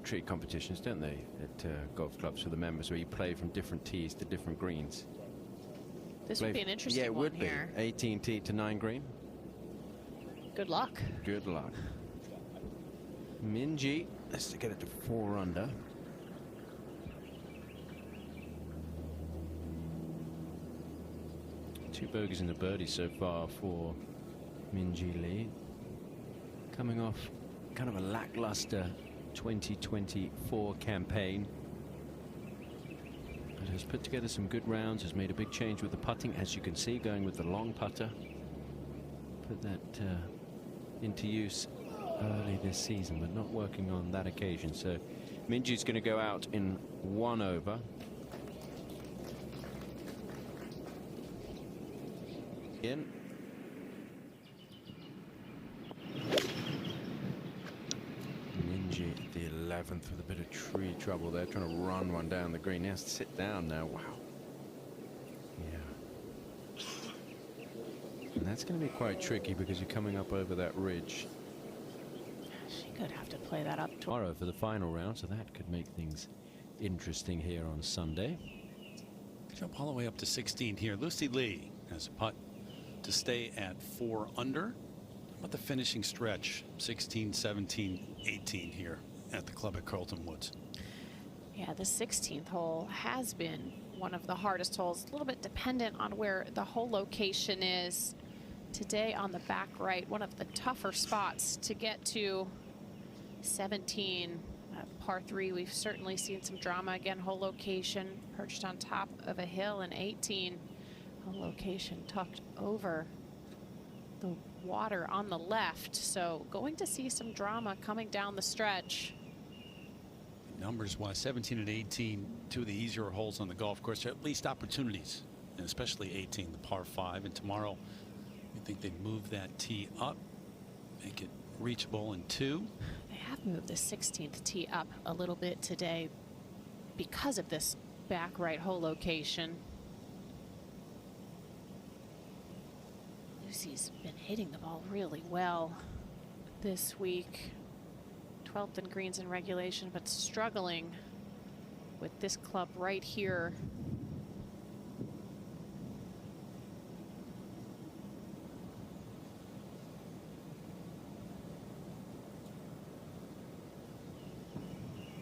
introductory competitions, don't they, at golf clubs for the members, where you play from different tees to different greens. This would be an interesting one here. Yeah, it would be. 18 tee to 9 green. Good luck. Good luck. Minjee has to get it to 4 under. Two bogeys and a birdie so far for Minjee Lee. Coming off kind of a lackluster 2024 campaign. But has put together some good rounds, has made a big change with the putting, as you can see, going with the long putter. Put that into use early this season, but not working on that occasion. So Minjee's going to go out in 1 over. In. Minjee at the 11th with a bit of tree trouble there, trying to run one down the green. He has to sit down now. Wow. Yeah. And that's going to be quite tricky because you're coming up over that ridge. She could have to play that up tomorrow for the final round, so that could make things interesting here on Sunday. Jump all the way up to 16 here. Lucy Lee has a putt to stay at 4 under. How about the finishing stretch? 16, 17, 18 here at the club at Carlton Woods. Yeah, the 16th hole has been one of the hardest holes. A little bit dependent on where the hole location is. Today on the back right, one of the tougher spots to get to. 17, par 3. We've certainly seen some drama. Again, hole location perched on top of a hill, and 18, hole location tucked over the water on the left. So going to see some drama coming down the stretch. Numbers wise, 17 and 18, two of the easier holes on the golf course, or at least opportunities, and especially 18, the par 5. And tomorrow, we think they move that tee up, make it reachable in 2. They have moved the 16th tee up a little bit today because of this back right hole location. Lucy's been hitting the ball really well this week. 12th in greens in regulation, but struggling with this club right here.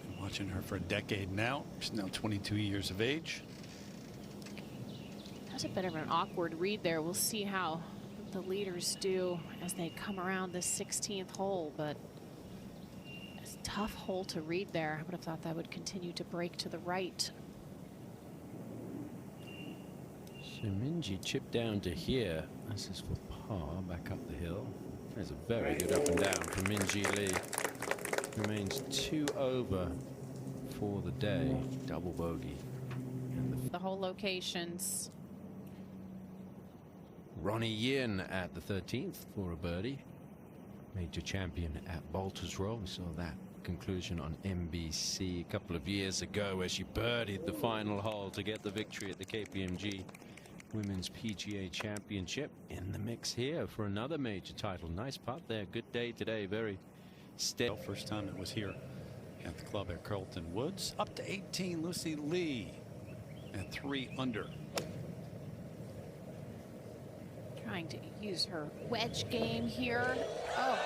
Been watching her for a decade now. She's now 22 years of age. That's a bit of an awkward read there. We'll see how the leaders do as they come around this 16th hole, but it's a tough hole to read there. I would have thought that would continue to break to the right. So Minjee chipped down to here. This is for par, back up the hill. There's a very good up and down from Minjee Lee. Remains 2 over for the day. Double bogey. And the whole locations. Ruoning Yin at the 13th for a birdie. Major champion at Bolter's Roll. We saw that conclusion on NBC a couple of years ago, where she birdied the final hole to get the victory at the KPMG Women's PGA Championship. In the mix here for another major title. Nice putt there. Good day today. Very steady. First time it was here at the club at Carlton Woods. Up to 18, Lucy Lee at 3 under. Trying to use her wedge game here. Oh,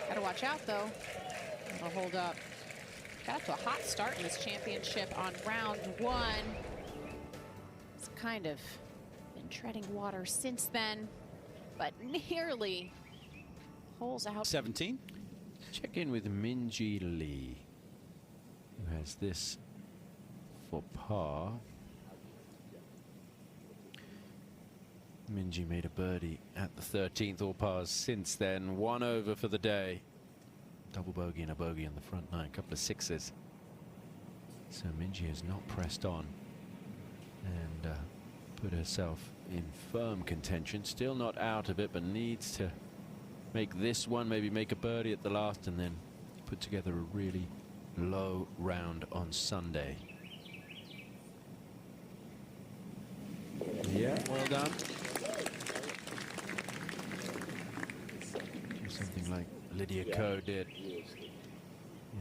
gotta watch out though. It'll hold up. Got up to a hot start in this championship on round 1. It's kind of been treading water since then, but nearly holes out. 17. Check in with Minjee Lee, who has this for par. Minjee made a birdie at the 13th, all pars since then. 1 over for the day. Double bogey and a bogey on the front 9, a couple of 6s. So Minjee has not pressed on and put herself in firm contention. Still not out of it, but needs to make this one, maybe make a birdie at the last, and then put together a really low round on Sunday. Yeah, well done. Something like Lydia Ko did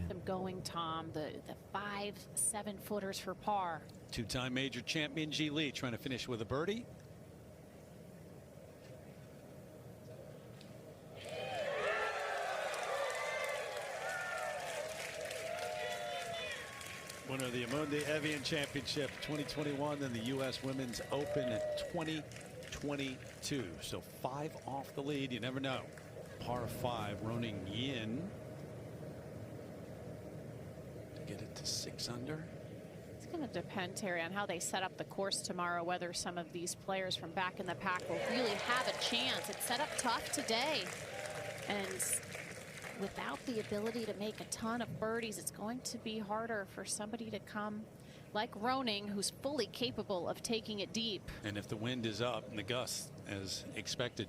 Them going, Tom, the 5 7-footers for par. Two-time major champ Minjee Lee trying to finish with a birdie. Winner of the Amundi Evian Championship 2021 and the U.S. Women's Open 2022. So 5 off the lead. You never know. Par 5, Ruoning Yin to get it to 6 under. It's going to depend, Terry, on how they set up the course tomorrow, whether some of these players from back in the pack will really have a chance. It's set up tough today. And without the ability to make a ton of birdies, it's going to be harder for somebody to come like Ruoning, who's fully capable of taking it deep. And if the wind is up and the gusts as expected